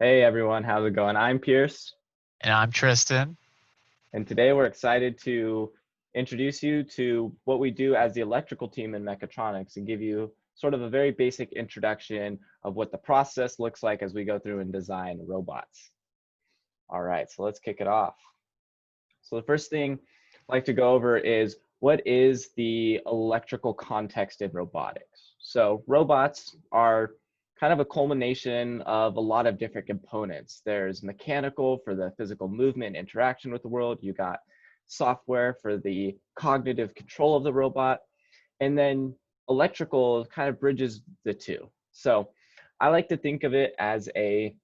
Hey everyone, how's it going? I'm Pierce, And I'm Tristan. and today we're excited to introduce you to what we do as the electrical team in Mechatronics and give you sort of a very basic introduction of what the process looks like as we go through and design robots. All right, so let's kick it off. So the first thing I'd like to go over is what is the electrical context in robotics? So robots are kind of a culmination of a lot of different components. There's mechanical for the physical movement, interaction with the world. You got software for the cognitive control of the robot. And then electrical kind of bridges the two. So I like to think of it as a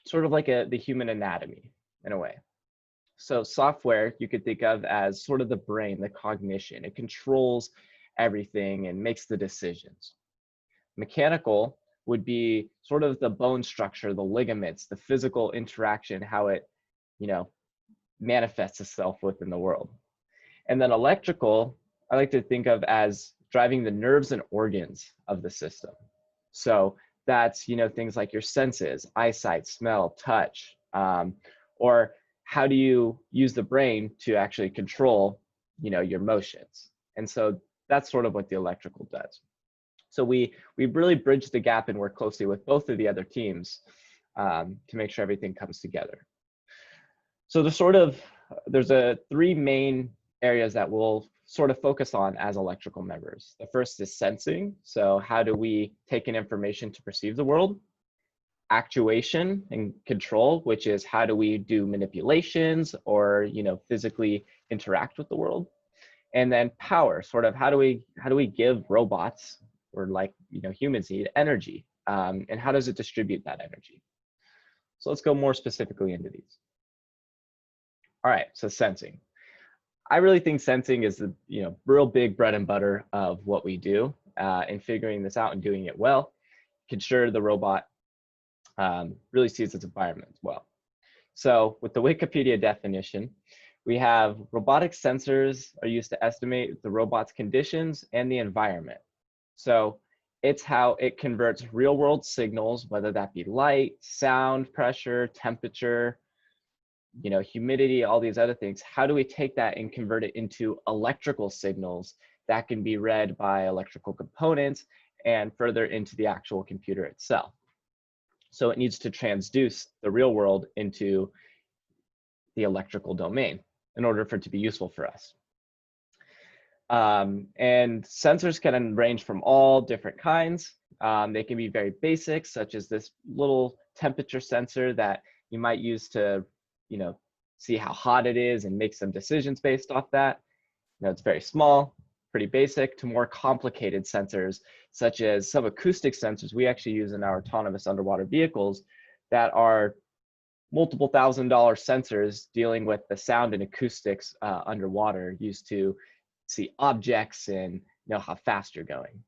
sort of like the human anatomy in a way. So software you could think of as sort of the brain, the cognition. It controls everything and makes the decisions. Mechanical would be sort of the bone structure, the ligaments, the physical interaction, how it, you know, manifests itself within the world. And then electrical, I like to think of as driving the nerves and organs of the system. So that's, things like your senses, eyesight, smell, touch, or how do you use the brain to actually control, your motions. And so that's sort of what the electrical does. So we really bridge the gap and work closely with both of the other teams to make sure everything comes together. So there's three main areas that we'll sort of focus on as electrical members. The first is sensing. So how do we take in information to perceive the world? Actuation and control, which is how do we do manipulations or physically interact with the world? And then power, sort of how do we give robots or humans need energy, and how does it distribute that energy? So let's go more specifically into these. All right, so sensing. I really think sensing is the real big bread and butter of what we do, in figuring this out and doing it well. Ensure the robot really sees its environment as well. So with the Wikipedia definition, we have robotic sensors are used to estimate the robot's conditions and the environment. So it's how it converts real world signals, whether that be light, sound, pressure, temperature, humidity, all these other things. How do we take that and convert it into electrical signals that can be read by electrical components and further into the actual computer itself? So it needs to transduce the real world into the electrical domain in order for it to be useful for us. And sensors can range from all different kinds. They can be very basic, such as this little temperature sensor that you might use to, see how hot it is and make some decisions based off that. It's very small, pretty basic, to more complicated sensors, such as some acoustic sensors we actually use in our autonomous underwater vehicles that are multiple $1,000 sensors dealing with the sound and acoustics underwater, used to see objects and know how fast you're going.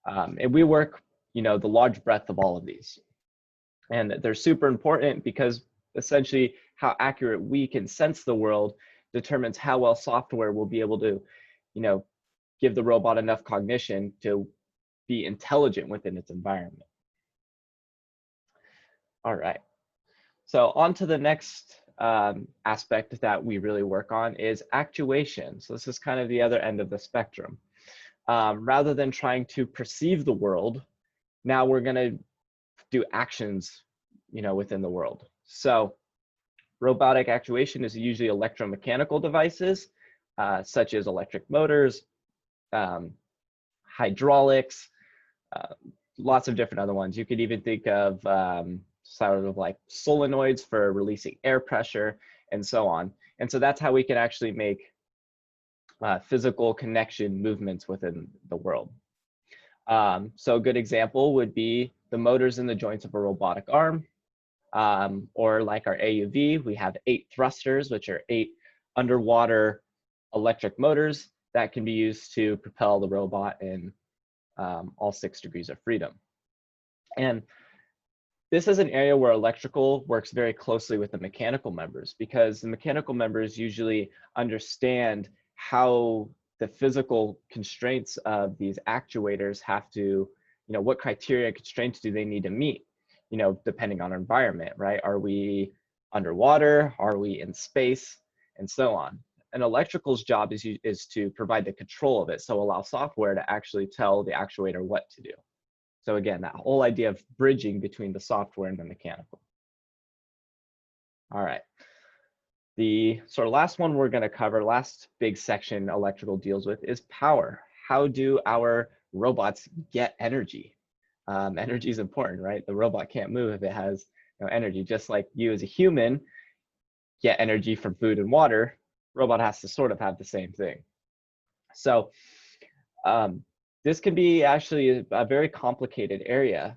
And we work, the large breadth of all of these. And they're super important because essentially how accurate we can sense the world determines how well software will be able to, give the robot enough cognition to be intelligent within its environment. All right. So on to the next aspect that we really work on is actuation. So this is kind of the other end of the spectrum. Rather than trying to perceive the world, now we're going to do actions, within the world. So robotic actuation is usually electromechanical devices, such as electric motors, hydraulics, lots of different other ones. You could even think of sort of like solenoids for releasing air pressure and so on. And so that's how we can actually make physical connection movements within the world. So a good example would be the motors in the joints of a robotic arm, or like our AUV, we have 8 thrusters, which are 8 underwater electric motors that can be used to propel the robot in all 6 degrees of freedom. And this is an area where electrical works very closely with the mechanical members, because the mechanical members usually understand how the physical constraints of these actuators have to, what criteria and constraints do they need to meet depending on our environment, right? Are we underwater? Are we in space? And so on. An electrical's job is to provide the control of it, so allow software to actually tell the actuator what to do. So again, that whole idea of bridging between the software and the mechanical. All right. The sort of last one we're going to cover, last big section electrical deals with, is power. How do our robots get energy? Energy is important, right? The robot can't move if it has no energy. Just like you as a human get energy from food and water, robot has to sort of have the same thing. So this can be actually a very complicated area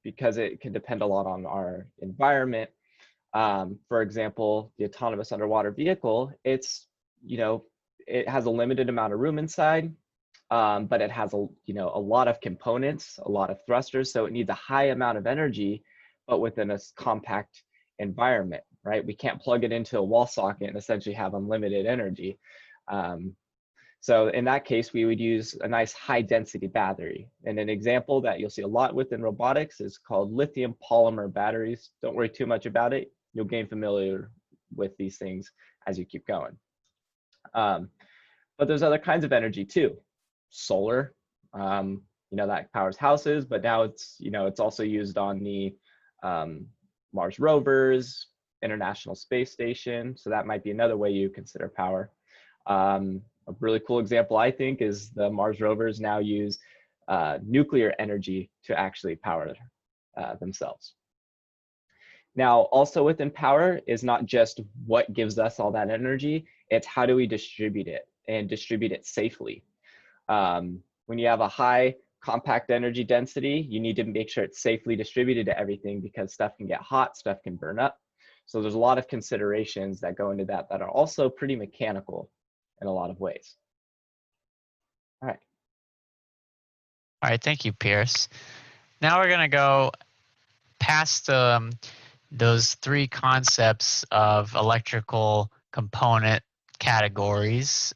because it can depend a lot on our environment. For example, the autonomous underwater vehicle, it has a limited amount of room inside, but it has a lot of components, a lot of thrusters, so it needs a high amount of energy, but within a compact environment, right? We can't plug it into a wall socket and essentially have unlimited energy. So in that case, we would use a nice high density battery. And an example that you'll see a lot within robotics is called lithium polymer batteries. Don't worry too much about it. You'll gain familiar with these things as you keep going. But there's other kinds of energy too. Solar, that powers houses, but now it's also used on the Mars rovers, International Space Station. So that might be another way you consider power. A really cool example, I think, is the Mars rovers now use nuclear energy to actually power themselves. Now, also within power is not just what gives us all that energy, it's how do we distribute it and distribute it safely. When you have a high compact energy density, you need to make sure it's safely distributed to everything because stuff can get hot, stuff can burn up. So there's a lot of considerations that go into that are also pretty mechanical in a lot of ways. All right. All right, thank you, Pierce. Now we're going to go past those three concepts of electrical component categories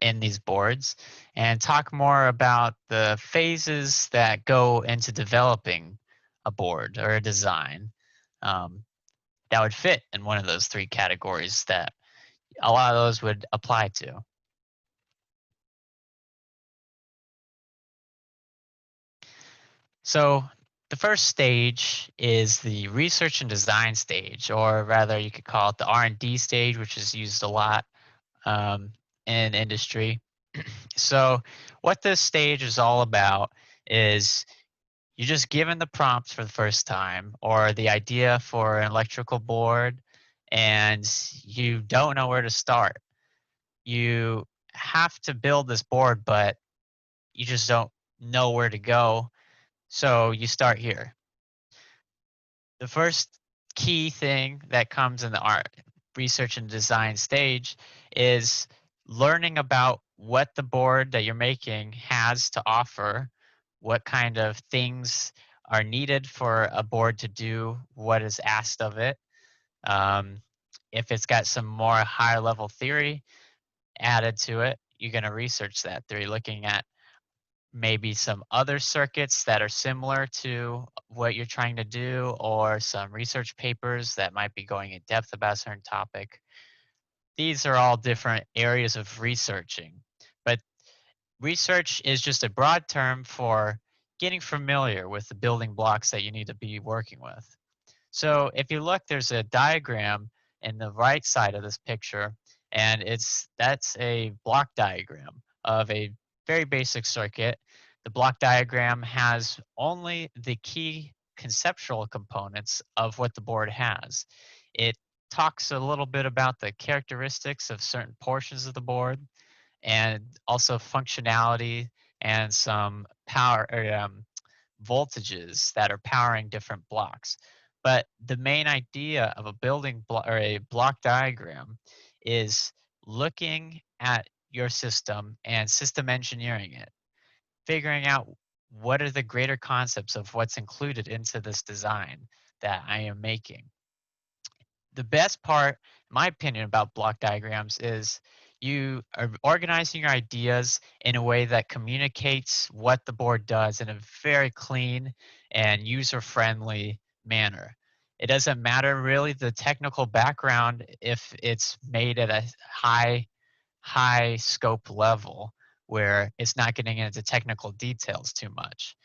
in these boards and talk more about the phases that go into developing a board or a design that would fit in one of those three categories that a lot of those would apply to. So the first stage is the research and design stage, or rather you could call it the R&D stage, which is used a lot in industry. So what this stage is all about is you're just given the prompts for the first time or the idea for an electrical board and you don't know where to start. You have to build this board, but you just don't know where to go. So you start here. The first key thing that comes in the art research and design stage is learning about what the board that you're making has to offer, what kind of things are needed for a board to do what is asked of it. If it's got some more higher level theory added to it, you're going to research that theory, looking at maybe some other circuits that are similar to what you're trying to do, or some research papers that might be going in depth about a certain topic. These are all different areas of researching, but research is just a broad term for getting familiar with the building blocks that you need to be working with. So if you look, there's a diagram in the right side of this picture, and that's a block diagram of a very basic circuit. The block diagram has only the key conceptual components of what the board has. It talks a little bit about the characteristics of certain portions of the board and also functionality and some power or voltages that are powering different blocks. But the main idea of a building block or a block diagram is looking at your system and system engineering it, figuring out what are the greater concepts of what's included into this design that I am making. The best part, in my opinion, about block diagrams is you are organizing your ideas in a way that communicates what the board does in a very clean and user-friendly manner. It doesn't matter really the technical background if it's made at a high scope level where it's not getting into technical details too much.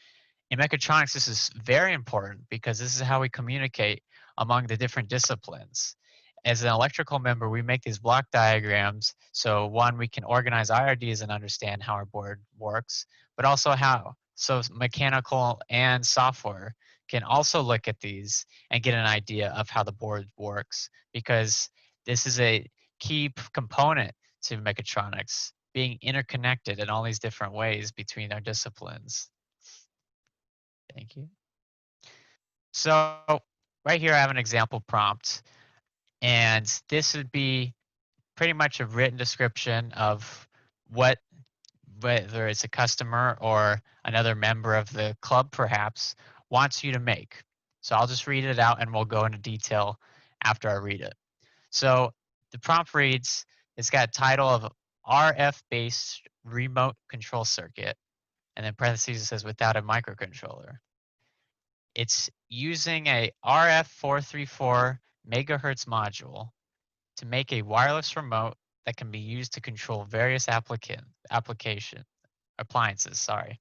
In mechatronics, this is very important because this is how we communicate among the different disciplines. As an electrical member, we make these block diagrams. So one, we can organize our ideas and understand how our board works, but also how. So mechanical and software can also look at these and get an idea of how the board works, because this is a key component to mechatronics, being interconnected in all these different ways between our disciplines. Thank you. So right here I have an example prompt, and this would be pretty much a written description of what, whether it's a customer or another member of the club perhaps, wants you to make. So I'll just read it out and we'll go into detail after I read it. So the prompt reads, it's got a title of RF-based remote control circuit, and then parentheses it says without a microcontroller. It's using a RF434 megahertz module to make a wireless remote that can be used to control various appliances. Sorry.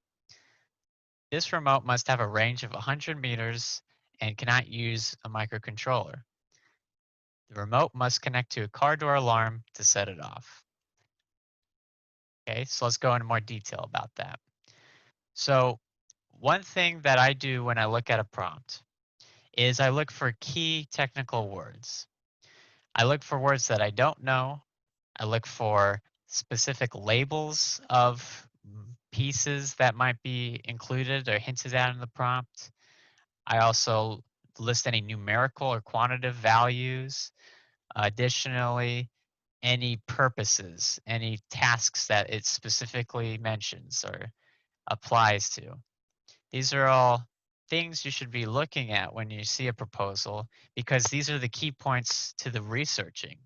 This remote must have a range of 100 meters and cannot use a microcontroller. The remote must connect to a car door alarm to set it off. Okay, so let's go into more detail about that. So one thing that I do when I look at a prompt is I look for key technical words. I look for words that I don't know. I look for specific labels of pieces that might be included or hinted at in the prompt. I also list any numerical or quantitative values. Additionally, any purposes, any tasks that it specifically mentions or applies to. These are all things you should be looking at when you see a proposal, because these are the key points to the researching.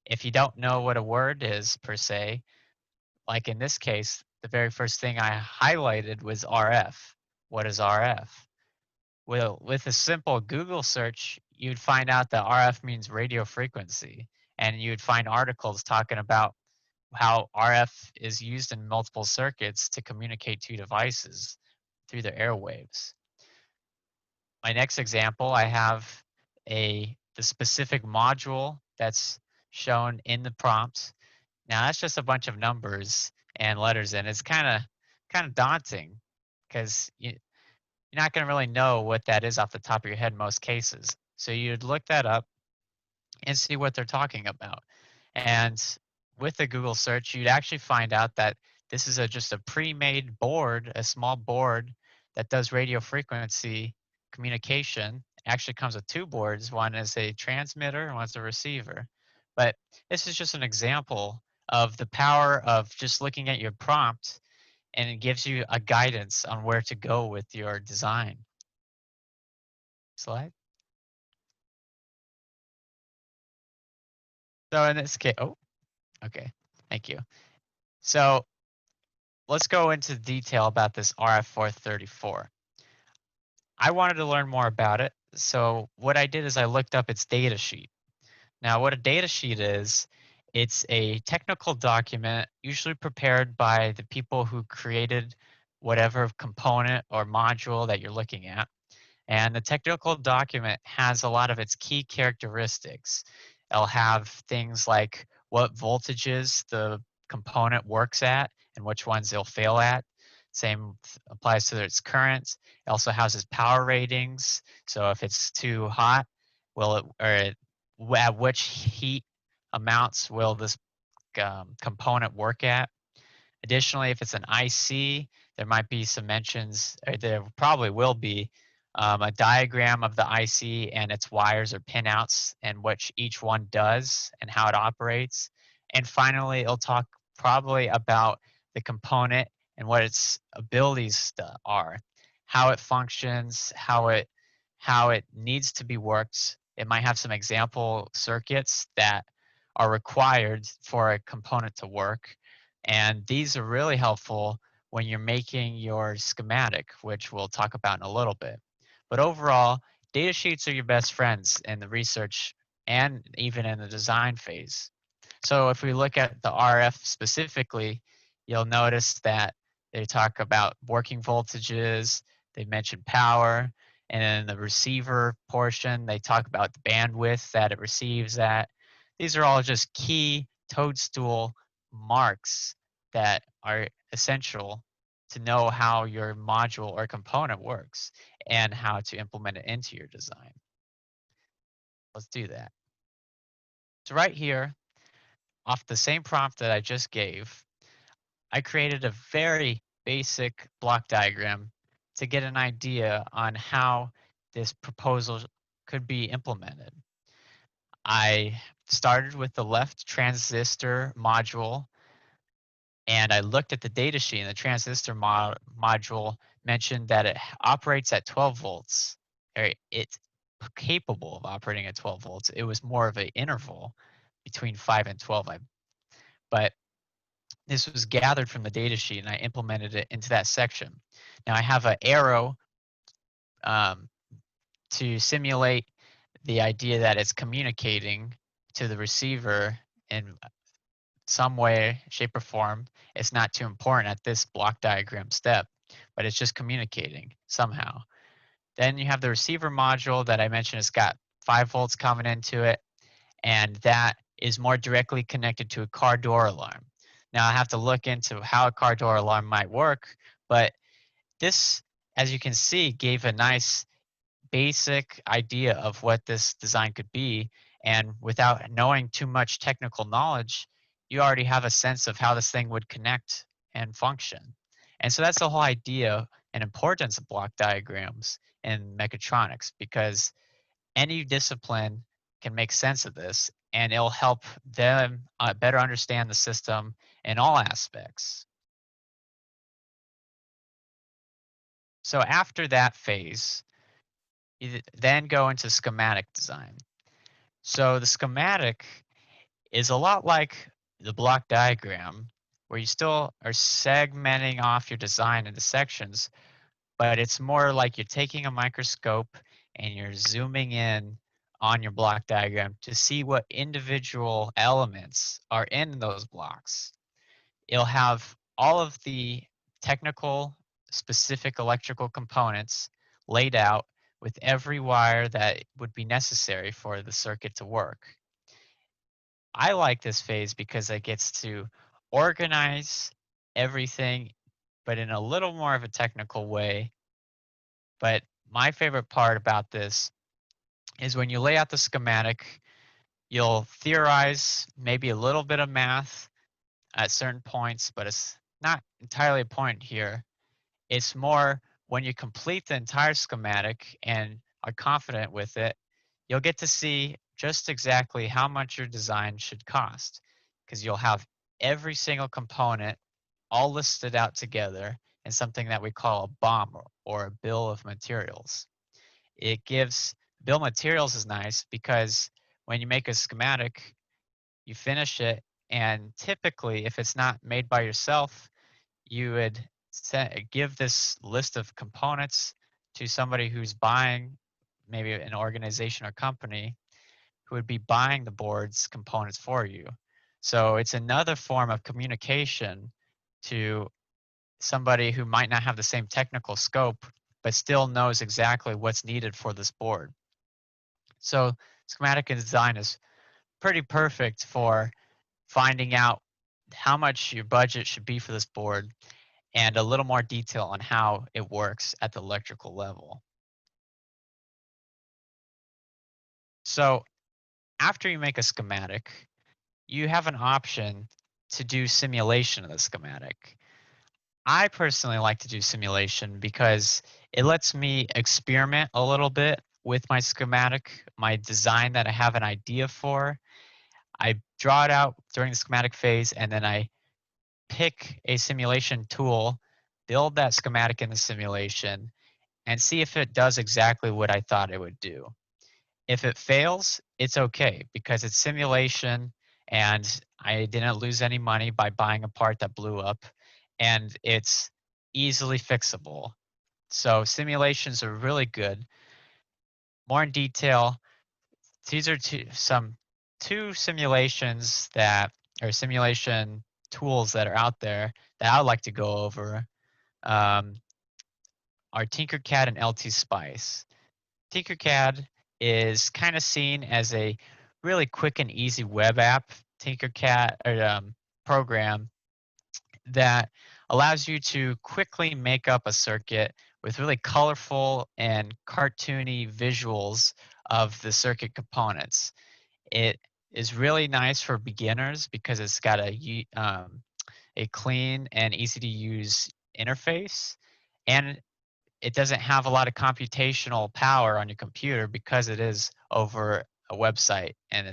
If you don't know what a word is per se, like in this case, the very first thing I highlighted was RF. What is RF? Well, with a simple Google search, you'd find out that RF means radio frequency, and you'd find articles talking about how RF is used in multiple circuits to communicate to devices through the airwaves. My next example, I have the specific module that's shown in the prompt. Now that's just a bunch of numbers and letters, and it's kind of daunting because you're not going to really know what that is off the top of your head in most cases. So you'd look that up and see what they're talking about. And with the Google search, you'd actually find out that this is just a pre-made board, a small board that does radio frequency communication. It actually comes with two boards. One is a transmitter and one's a receiver. But this is just an example of the power of just looking at your prompt, and it gives you a guidance on where to go with your design. Slide. So in this case, oh, okay, thank you. So let's go into detail about this RF434. I wanted to learn more about it, so what I did is I looked up its data sheet. Now, what a data sheet is, it's a technical document usually prepared by the people who created whatever component or module that you're looking at. And the technical document has a lot of its key characteristics. It'll have things like what voltages the component works at and which ones it'll fail at. Same applies to its currents. It also houses power ratings. So if it's too hot, will it, or at which heat amounts will this component work at? Additionally, if it's an IC, there might be some mentions, or there probably will be a diagram of the IC and its wires or pinouts and what each one does and how it operates. And finally, it'll talk probably about the component and what its abilities are, how it functions, how it needs to be worked. It might have some example circuits that are required for a component to work, and these are really helpful when you're making your schematic, which we'll talk about in a little bit. But overall, data sheets are your best friends in the research and even in the design phase. So if we look at the RF specifically, you'll notice that they talk about working voltages, they mention power, and then the receiver portion, they talk about the bandwidth that it receives at. These are all just key toadstool marks that are essential to know how your module or component works and how to implement it into your design. Let's do that. So right here, off the same prompt that I just gave, I created a very basic block diagram to get an idea on how this proposal could be implemented. I started with the left transistor module and I looked at the data sheet, and the transistor module mentioned that it operates at 12 volts. Or it's capable of operating at 12 volts. It was more of an interval between 5 and 12. But this was gathered from the data sheet, and I implemented it into that section. Now I have an arrow um, to simulate the idea that it's communicating to the receiver in some way, shape, or form. It's not too important at this block diagram step, but it's just communicating somehow. Then you have the receiver module that I mentioned has got 5 volts coming into it, and that is more directly connected to a car door alarm. Now I have to look into how a car door alarm might work, but this, as you can see, gave a nice basic idea of what this design could be. And without knowing too much technical knowledge, you already have a sense of how this thing would connect and function. And so that's the whole idea and importance of block diagrams in mechatronics, because any discipline can make sense of this and it'll help them better understand the system in all aspects. So after that phase, you then go into schematic design. So the schematic is a lot like the block diagram, where you still are segmenting off your design into sections, but it's more like you're taking a microscope and you're zooming in on your block diagram to see what individual elements are in those blocks. It'll have all of the technical, specific electrical components laid out with every wire that would be necessary for the circuit to work. I like this phase because it gets to organize everything, but in a little more of a technical way. But my favorite part about this is when you lay out the schematic, you'll theorize maybe a little bit of math at certain points, but it's not entirely a point here. It's more when you complete the entire schematic and are confident with it, you'll get to see just exactly how much your design should cost, because you'll have every single component all listed out together in something that we call a BOM, or a bill of materials. It gives bill of materials is nice because when you make a schematic, you finish it, and typically, if it's not made by yourself, you would give this list of components to somebody who's buying, maybe an organization or company who would be buying the board's components for you. So it's another form of communication to somebody who might not have the same technical scope, but still knows exactly what's needed for this board. So schematic design is pretty perfect for finding out how much your budget should be for this board and a little more detail on how it works at the electrical level. So after you make a schematic, you have an option to do simulation of the schematic. I personally like to do simulation because it lets me experiment a little bit with my schematic, my design that I have an idea for. I draw it out during the schematic phase, and then I pick a simulation tool, build that schematic in the simulation, and see if it does exactly what I thought it would do. If it fails, it's okay because it's simulation and I didn't lose any money by buying a part that blew up. And it's easily fixable. So simulations are really good. More in detail, these are two simulations that or simulation tools that are out there that I'd like to go over um, are Tinkercad and LT-Spice. Tinkercad is kind of seen as a really quick and easy web app Tinkercad or program that allows you to quickly make up a circuit with really colorful and cartoony visuals of the circuit components. It is really nice for beginners because it's got a clean and easy to use interface, and it doesn't have a lot of computational power on your computer because it is over a website and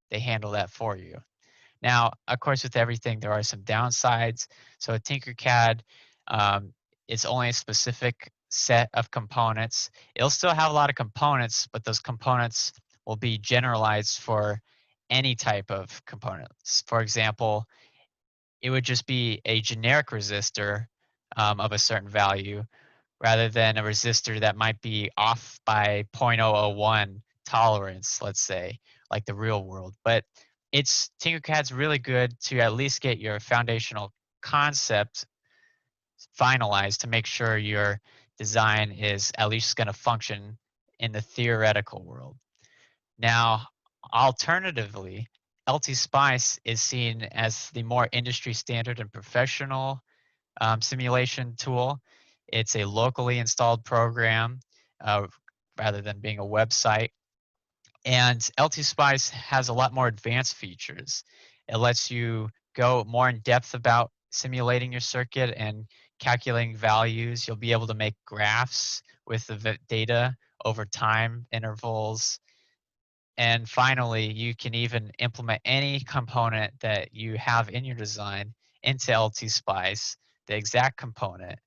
they handle that for you. Now, of course, with everything, there are some downsides. So a Tinkercad, um, it's only a specific set of components. It'll still have a lot of components, but those components will be generalized for any type of components. For example, it would just be a generic resistor of a certain value rather than a resistor that might be off by zero point zero zero 0.001 tolerance, let's say, like the real world. But Tinkercad's really good to at least get your foundational concept finalized to make sure your design is at least going to function in the theoretical world. Now, alternatively, LT Spice is seen as the more industry standard and professional simulation tool. It's a locally installed program uh, rather than being a website. And LT Spice has a lot more advanced features. It lets you go more in depth about simulating your circuit and calculating values. You'll be able to make graphs with the data over time intervals. And finally, you can even implement any component that you have in your design into LT Spice, the exact component.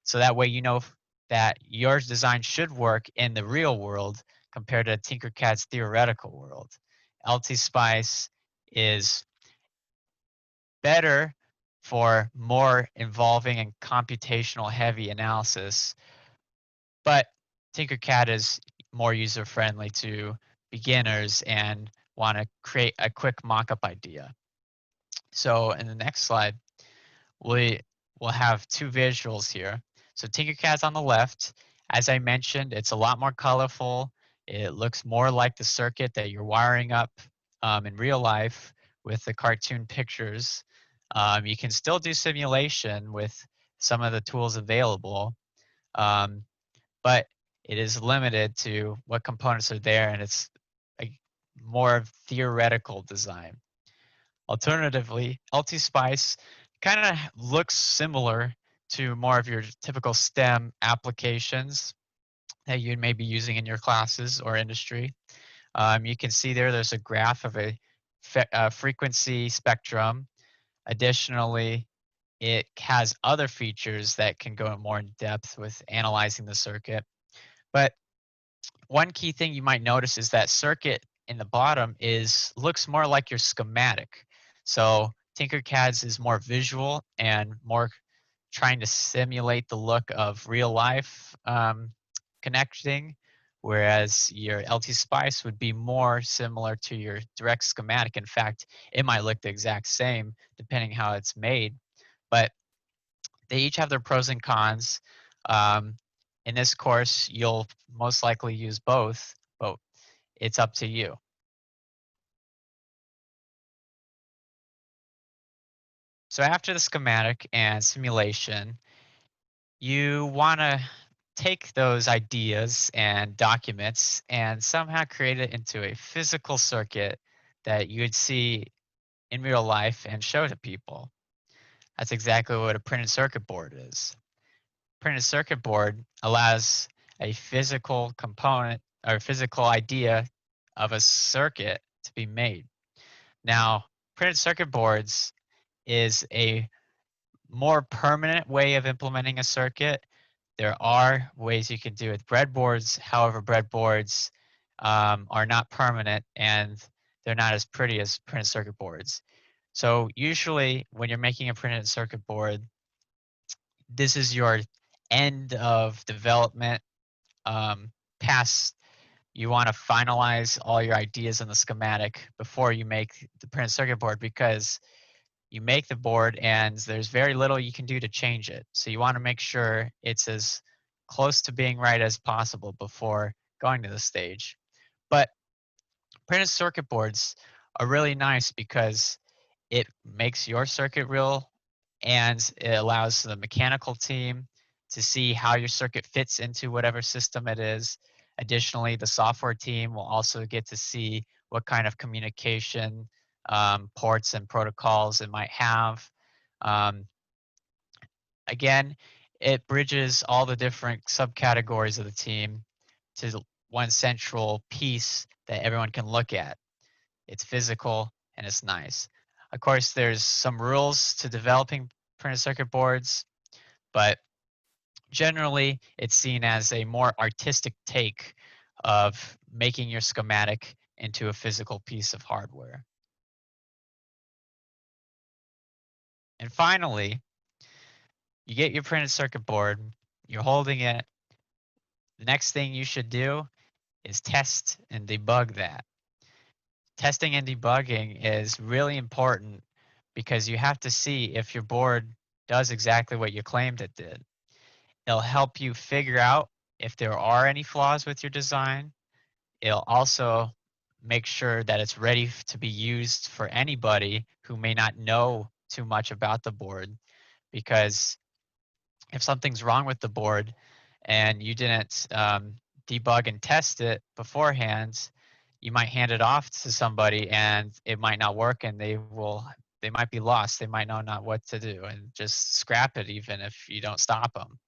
So that way you know that your design should work in the real world compared to Tinkercad's theoretical world. LT Spice is better for more involving and computational heavy analysis, but Tinkercad is more user friendly to beginners and want to create a quick mock-up idea. So in the next slide, we will have two visuals here. So Tinkercad's on the left. As I mentioned, it's a lot more colorful. It looks more like the circuit that you're wiring up in real life with the cartoon pictures. You can still do simulation with some of the tools available, um, but it is limited to what components are there, and it's a more theoretical design. Alternatively, LT Spice kind of looks similar to more of your typical STEM applications that you may be using in your classes or industry. You can see there's a graph of a frequency spectrum. Additionally, it has other features that can go more in depth with analyzing the circuit. But one key thing you might notice is that circuit in the bottom looks more like your schematic. So Tinkercad's is more visual and more trying to simulate the look of real life connecting, whereas your LT Spice would be more similar to your direct schematic. In fact, it might look the exact same depending how it's made, but they each have their pros and cons. Um, in this course, you'll most likely use both, but it's up to you. So after the schematic and simulation, you want to take those ideas and documents and somehow create it into a physical circuit that you would see in real life and show to people. That's exactly what a printed circuit board is. Printed circuit board allows a physical component or physical idea of a circuit to be made. Now, printed circuit boards is a more permanent way of implementing a circuit. There are ways you can do it with breadboards. However, breadboards are not permanent and they're not as pretty as printed circuit boards. So usually when you're making a printed circuit board, this is your end of development. Past, you want to finalize all your ideas in the schematic before you make the printed circuit board, because you make the board and there's very little you can do to change it. So you want to make sure it's as close to being right as possible before going to the stage. But printed circuit boards are really nice because it makes your circuit real, and it allows the mechanical team to see how your circuit fits into whatever system it is. Additionally, the software team will also get to see what kind of communication ports and protocols it might have. Um, Again, it bridges all the different subcategories of the team to one central piece that everyone can look at. It's physical and it's nice. Of course, there's some rules to developing printed circuit boards, but generally it's seen as a more artistic take of making your schematic into a physical piece of hardware. And finally, you get your printed circuit board, you're holding it. The next thing you should do is test and debug that. Testing and debugging is really important because you have to see if your board does exactly what you claimed it did. It'll help you figure out if there are any flaws with your design. It'll also make sure that it's ready to be used for anybody who may not know too much about the board, because if something's wrong with the board and you didn't debug and test it beforehand, you might hand it off to somebody and it might not work, and they might be lost. They might not know what to do and just scrap it even if you don't stop them.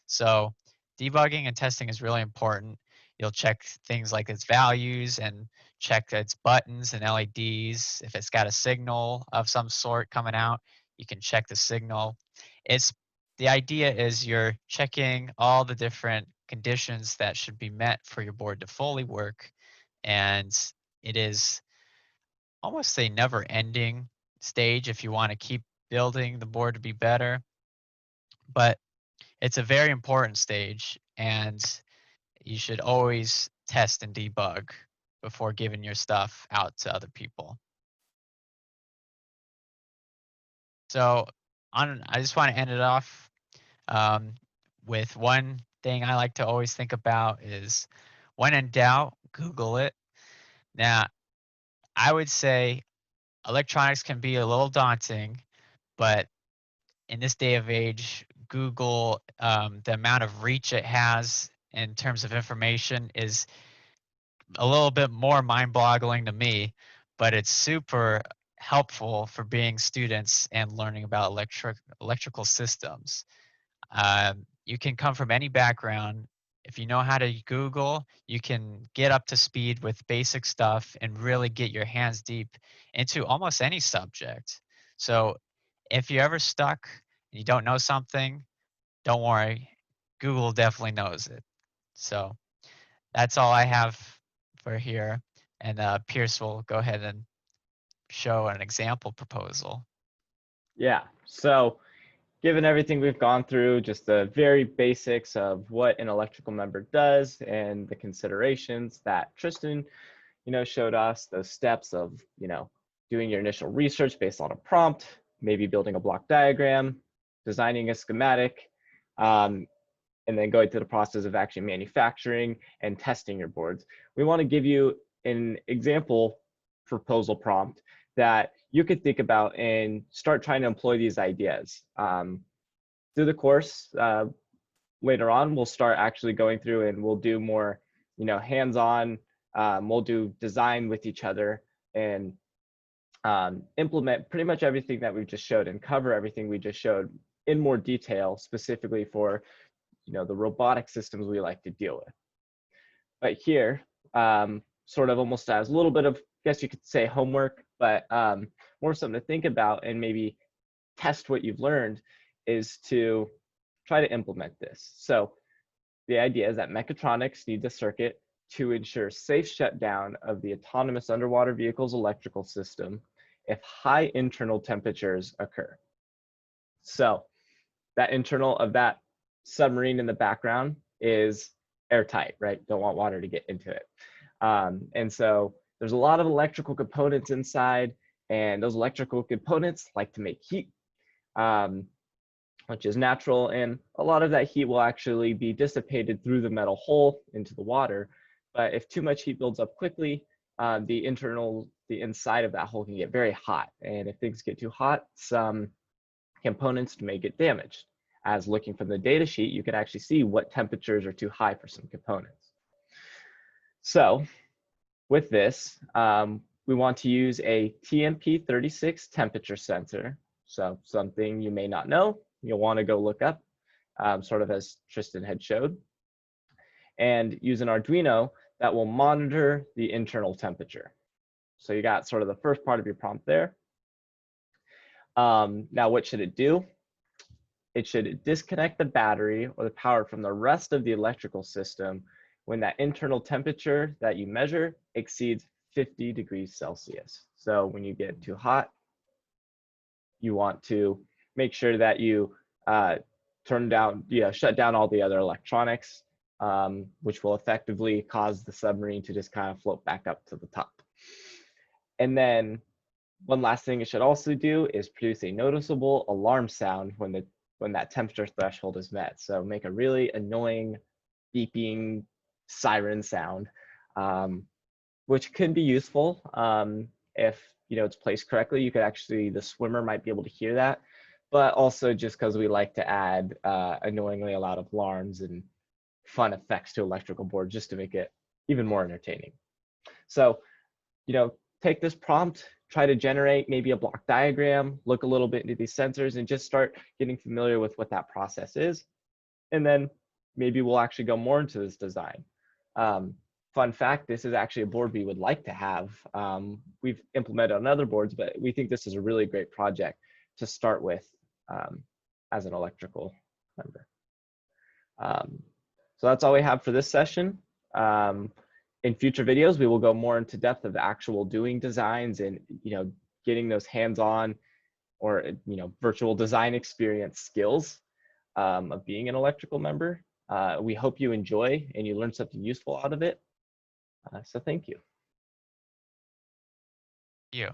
So debugging and testing is really important. You'll check things like its values and check its buttons and LEDs. If it's got a signal of some sort coming out, you can check the signal. It's The idea is you're checking all the different conditions that should be met for your board to fully work, and it is almost a never ending stage if you want to keep building the board to be better. But it's a very important stage, and you should always test and debug before giving your stuff out to other people. So I just want to end it off um, with one thing I like to always think about is, when in doubt, Google it. Now, I would say electronics can be a little daunting, but in this day of age, Google, the amount of reach it has in terms of information is a little bit more mind-boggling to me, but it's super helpful for being students and learning about electrical systems. You can come from any background. If you know how to Google, you can get up to speed with basic stuff and really get your hands deep into almost any subject. So if you're ever stuck and you don't know something, don't worry. Google definitely knows it. So that's all I have for here. And Pierce will go ahead and show an example proposal. Yeah. So given everything we've gone through, just the very basics of what an electrical member does and the considerations that Tristan, showed us, those steps of, doing your initial research based on a prompt, maybe building a block diagram, designing a schematic, and then going through the process of actually manufacturing and testing your boards. We want to give you an example proposal prompt that you could think about and start trying to employ these ideas. Through the course, later on, we'll start actually going through and we'll do more, hands-on. We'll do design with each other and implement pretty much everything that we've just showed and cover everything we just showed in more detail, specifically for the robotic systems we like to deal with. But here, sort of almost as a little bit of, I guess you could say, homework, but more something to think about and maybe test what you've learned, is to try to implement this. So the idea is that Mechatronics needs a circuit to ensure safe shutdown of the autonomous underwater vehicle's electrical system if high internal temperatures occur. So that internal of that submarine in the background is airtight, right? Don't want water to get into it. And so there's a lot of electrical components inside, and those electrical components like to make heat, which is natural, and a lot of that heat will actually be dissipated through the metal hull into the water. But if too much heat builds up quickly, the inside of that hull can get very hot. And if things get too hot, some components may get damaged. As looking from the data sheet, you can actually see what temperatures are too high for some components. So with this, we want to use a TMP36 temperature sensor. So something you may not know, you'll want to go look up, sort of as Tristan had showed. And use an Arduino that will monitor the internal temperature. So you got sort of the first part of your prompt there. Now what should it do? It should disconnect the battery or the power from the rest of the electrical system when that internal temperature that you measure exceeds 50 degrees Celsius. So when you get too hot, you want to make sure that you shut down all the other electronics, which will effectively cause the submarine to just kind of float back up to the top. And then one last thing it should also do is produce a noticeable alarm sound when that temperature threshold is met. So make a really annoying beeping siren sound, which can be useful if it's placed correctly. You could actually, the swimmer might be able to hear that, but also just because we like to add annoyingly a lot of alarms and fun effects to electrical board just to make it even more entertaining. So, take this prompt, try to generate maybe a block diagram, look a little bit into these sensors, and just start getting familiar with what that process is. And then maybe we'll actually go more into this design. Fun fact, this is actually a board we would like to have. We've implemented on other boards, but we think this is a really great project to start with as an electrical member. So that's all we have for this session. In future videos, we will go more into depth of actual doing designs and getting those hands-on or virtual design experience skills of being an electrical member. We hope you enjoy and you learn something useful out of it. So thank you. You.